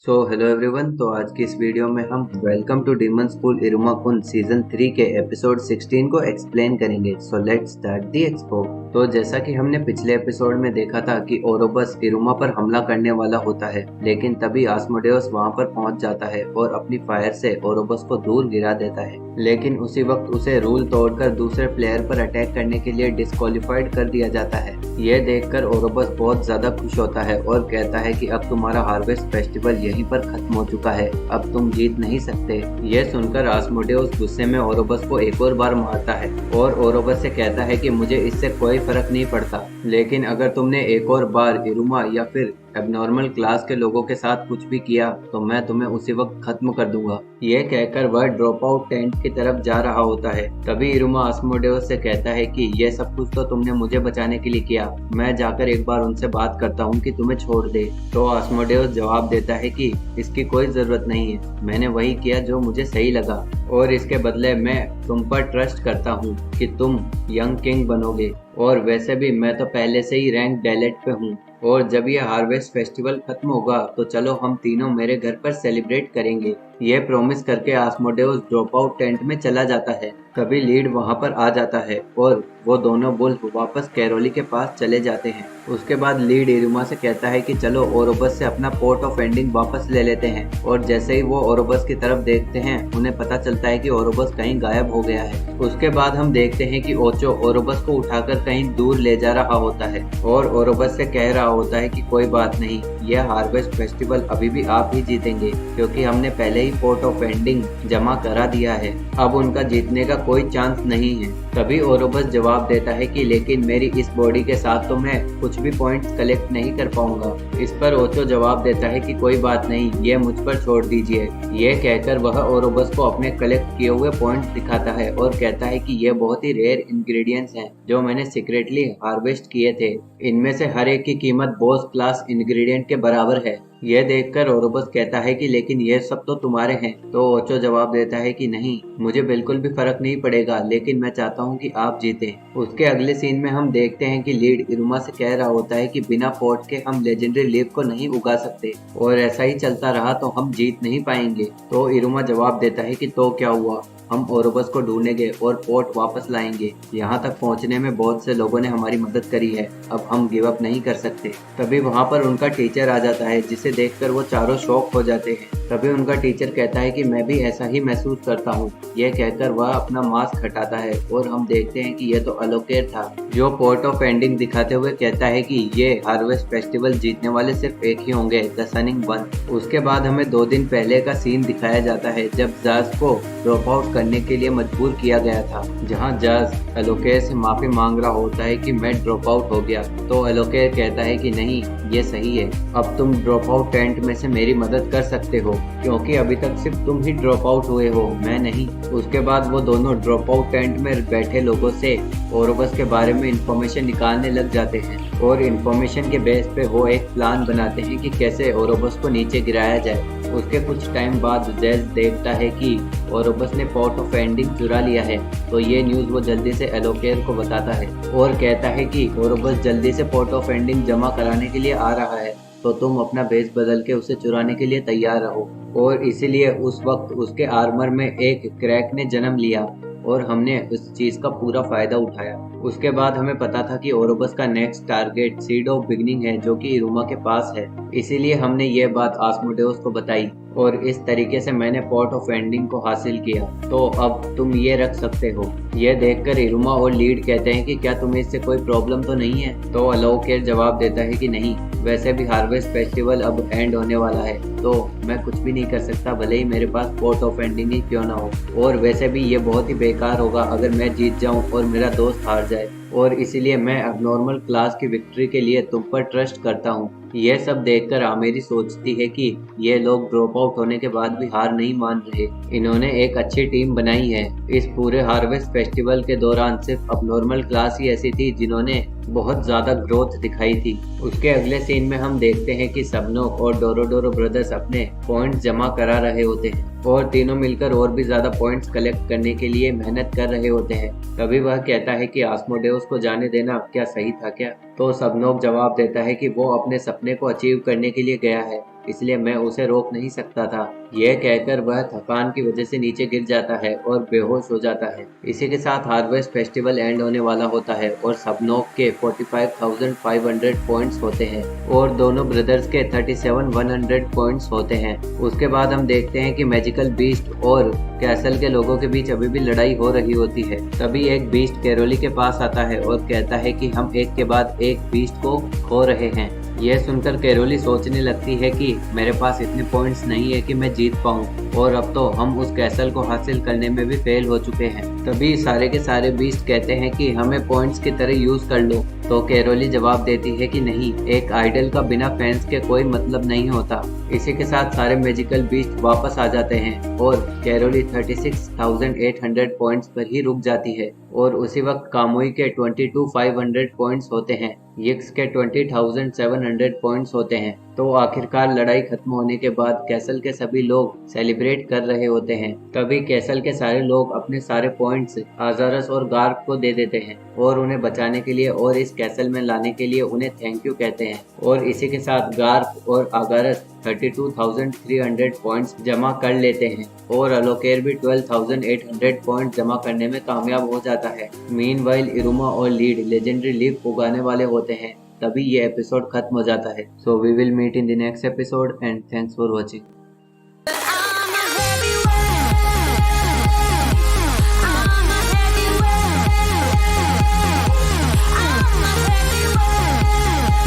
Hello everyone. तो आज की इस वीडियो में हम welcome to demon school Iruma-kun season 3 के एपिसोड 16 को एक्सप्लेन करेंगे। So let's start the expo. तो जैसा कि हमने पिछले एपिसोड में देखा था कि ओरोबस इरुमा पर हमला करने वाला होता है, लेकिन तभी आस्मोडेउस वहां पर पहुंच जाता है और अपनी फायर से ओरोबस को दूर गिरा देता है। लेकिन उसी वक्त उसे रूल तोड़कर दूसरे प्लेयर पर अटैक करने के लिए डिस्क्वालीफाइड कर दिया जाता है। यह देखकर ओरोबस बहुत ज्यादा खुश होता है और कहता है कि अब तुम्हारा हार्वेस्ट फेस्टिवल यहीं पर खत्म हो चुका है, अब तुम जीत नहीं सकते। यह सुनकर आस्मोडेउस गुस्से में ओरोबस को एक और बार मारता है और ओरोबस से कहता है कि मुझे इससे कोई फर्क नहीं पड़ता, लेकिन अगर तुमने एक और बार इरुमा या फिर एबनॉर्मल क्लास के लोगों के साथ कुछ भी किया तो मैं तुम्हें उसी वक्त खत्म कर दूंगा। यह कहकर वह ड्रॉप आउट टेंट की तरफ जा रहा होता है। तभी इरुमा आस्मोडेउस से कहता है कि यह सब कुछ तो तुमने मुझे बचाने के लिए किया, मैं जाकर एक बार उनसे बात करता हूँ कि तुम्हें छोड़ दे। तो आस्मोडेउस जवाब देता है कि इसकी कोई जरूरत नहीं है, मैंने वही किया जो मुझे सही लगा और इसके बदले मैं तुम पर ट्रस्ट करता हूँ कि तुम यंग किंग बनोगे। और वैसे भी मैं तो पहले से ही रैंक डेलेट पे हूँ और जब यह हार्वेस्ट फेस्टिवल खत्म होगा तो चलो हम तीनों मेरे घर पर सेलिब्रेट करेंगे। यह प्रॉमिस करके आस्मोडेउस ड्रॉप आउट टेंट में चला जाता है। तभी लीड वहां पर आ जाता है और वो दोनों वुल्फ वापस कैरोली के पास चले जाते हैं। उसके बाद लीड इरुमा से कहता है कि चलो ओरोबस से अपना पोर्ट ऑफ एंडिंग वापस ले लेते हैं। और जैसे ही वो ओरोबस की तरफ देखते हैं उन्हें पता चलता है कि ओरोबस कहीं गायब हो गया है। उसके बाद हम देखते हैं कि ओचो ओरोबस को उठाकर कहीं दूर ले जा रहा होता है और ओरोबस से कह रहा होता है कि कोई बात नहीं, यह हार्वेस्ट फेस्टिवल अभी भी आप ही जीतेंगे क्योंकि हमने पहले ही पोर्ट ऑफ एंडिंग जमा करा दिया है, अब उनका जीतने का कोई चांस नहीं है। तभी ओरोबस जवाब देता है कि लेकिन मेरी इस बॉडी के साथ तो मैं कुछ भी पॉइंट्स कलेक्ट नहीं कर पाऊंगा। इस पर ओचो जवाब देता है कि कोई बात नहीं, ये मुझ पर छोड़ दीजिए। यह कहकर वह ओरोबस को अपने कलेक्ट किए हुए पॉइंट्स दिखाता है और कहता है कि ये बहुत ही रेयर इंग्रेडिएंट्स हैं जो मैंने सीक्रेटली हार्वेस्ट किए थे। इनमें से हर एक की कीमत बॉस क्लास इंग्रेडिएंट के बराबर है। यह देखकर ओरोबस कहता है कि लेकिन ये सब तो तुम्हारे हैं। तो ओचो जवाब देता है कि नहीं, मुझे बिल्कुल भी फर्क नहीं पड़ेगा, लेकिन मैं चाहता हूँ कि आप जीतें। उसके अगले सीन में हम देखते हैं कि लीड इरुमा से कह रहा होता है कि बिना पोर्ट के हम लेजेंडरी लीफ को नहीं उगा सकते और ऐसा ही चलता रहा तो हम जीत नहीं पाएंगे। तो इरुमा जवाब देता है कि तो क्या हुआ, हम ओरोबस को ढूंढेंगे और पोर्ट वापस लाएंगे। यहाँ तक पहुँचने में बहुत से लोगों ने हमारी मदद करी है, अब हम गिव अप नहीं कर सकते। तभी वहाँ पर उनका टीचर आ जाता है जिसे देखकर वो चारों शॉक हो जाते हैं। तभी उनका टीचर कहता है कि मैं भी ऐसा ही महसूस करता हूँ। यह कहकर वह अपना मास्क हटाता है और हम देखते हैं कि यह तो अलोकेर था जो पोर्ट ऑफ एंडिंग दिखाते हुए कहता है कि ये हार्वेस्ट फेस्टिवल जीतने वाले सिर्फ एक ही होंगे, द सनिंग वन। उसके बाद हमें 2 दिन पहले का सीन दिखाया जाता है जब जाज को ड्रॉप आउट करने के लिए मजबूर किया गया था, जहां जाज एलोकेर से माफी मांग रहा होता है कि मैं ड्रॉप आउट हो गया। तो एलोकेर कहता है कि नहीं, ये सही है, अब तुम ड्रॉप आउट टेंट में से मेरी मदद कर सकते हो क्योंकि अभी तक सिर्फ तुम ही ड्रॉप आउट हुए हो, मैं नहीं। उसके बाद वो दोनों ड्रॉप आउट टेंट में बैठे लोगों से ओरोबस के बारे में इंफॉर्मेशन निकालने लग जाते हैं और इंफॉर्मेशन के बेस पे वो एक प्लान बनाते हैं कि कैसे ओरोबस को नीचे गिराया जाए। उसके कुछ टाइम बाद जैज देखता है कि ओरोबस ने पोर्ट ऑफ एंडिंग चुरा लिया है, तो ये न्यूज वो जल्दी से एलोकेर को बताता है और कहता है कि ओरोबस जल्दी से पोर्ट ऑफ एंडिंग जमा कराने के लिए आ रहा है, तो तुम अपना भेष बदल के उसे चुराने के लिए तैयार रहो। और इसीलिए उस वक्त उसके आर्मर में एक क्रैक ने जन्म लिया और हमने उस चीज का पूरा फायदा उठाया। उसके बाद हमें पता था कि ओरोबस का next target seed of beginning है जो कि इरुमा के पास है, इसीलिए हमने ये बात आस्मोडेउस को बताई और इस तरीके से मैंने पोर्ट ऑफ एंडिंग को हासिल किया, तो अब तुम ये रख सकते हो। यह देखकर इरुमा और लीड कहते हैं कि क्या तुम्हें इससे कोई प्रॉब्लम तो नहीं है। तो अलोकेर जवाब देता है कि नहीं, वैसे भी हार्वेस्ट फेस्टिवल अब एंड होने वाला है तो मैं कुछ भी नहीं कर सकता, भले ही मेरे पास पोर्ट ऑफ एंडिंग ही क्यों ना हो। और वैसे भी ये बहुत ही बेकार होगा अगर मैं जीत जाऊं और मेरा दोस्त हार जाए, और इसीलिए मैं अब नॉर्मल क्लास की विक्ट्री के लिए तुम पर ट्रस्ट करता हूँ। यह सब देखकर आमेरी सोचती है कि ये लोग ड्रॉप आउट होने के बाद भी हार नहीं मान रहे, इन्होंने एक अच्छी टीम बनाई है। इस पूरे हार्वेस्ट फेस्टिवल के दौरान सिर्फ अब नॉर्मल क्लास ही ऐसी थी जिन्होंने बहुत ज्यादा ग्रोथ दिखाई थी। उसके अगले सीन में हम देखते हैं कि सबनोक और डोरोडोरो ब्रदर्स अपने पॉइंट्स जमा करा रहे होते हैं और तीनों मिलकर और भी ज्यादा पॉइंट्स कलेक्ट करने के लिए मेहनत कर रहे होते हैं। तभी वह कहता है कि आस्मोडेउस को जाने देना क्या सही था क्या। तो सबनोक जवाब देता है कि वो अपने सपने को अचीव करने के लिए गया है इसलिए मैं उसे रोक नहीं सकता था। यह कहकर वह थकान की वजह से नीचे गिर जाता है और बेहोश हो जाता है। इसी के साथ हार्वेस्ट फेस्टिवल एंड होने वाला होता है और सबनोक के 45,500 पॉइंट्स होते हैं और दोनों ब्रदर्स के 37,100 पॉइंट्स होते हैं। उसके बाद हम देखते हैं कि मैजिकल बीस्ट और कैसल के लोगों के बीच अभी भी लड़ाई हो रही होती है। तभी एक बीस्ट कैरोली के पास आता है और कहता है कि हम एक के बाद एक बीस्ट को खो रहे हैं। यह सुनकर कैरोली सोचने लगती है कि मेरे पास इतने पॉइंट्स नहीं है कि मैं जीत पाऊं और अब तो हम उस कैसल को हासिल करने में भी फेल हो चुके हैं। तभी सारे के सारे बीस्ट कहते हैं कि हमें पॉइंट्स की तरह यूज कर लो। तो कैरोली जवाब देती है कि नहीं, एक आइडल का बिना फैंस के कोई मतलब नहीं होता। इसी के साथ सारे मैजिकल बीस्ट वापस आ जाते हैं और कैरोली 36,800 पॉइंट्स पर ही रुक जाती है और उसी वक्त कामुई के 22,500 पॉइंट्स होते हैं। यिक्स के 20,700 पॉइंट्स होते हैं। तो आखिरकार लड़ाई खत्म होने के बाद कैसल के सभी लोग सेलिब्रेट कर रहे होते हैं। तभी कैसल के सारे लोग अपने सारे पॉइंट्स आजारस और गार्क को दे देते हैं और उन्हें बचाने के लिए और इस कैसल में लाने के लिए उन्हें थैंक यू कहते हैं। और इसी के साथ गार्क और आगारस 32,300 पॉइंट्स जमा कर लेते हैं और अलोकेर भी 12,800 पॉइंट जमा करने में कामयाब हो जाता है। मीनवाइल इरुमा और लीड लेजेंडरी लीग उगाने वाले होते हैं। तभी ये एपिसोड खत्म हो जाता है। So we will meet in the next episode and thanks for watching.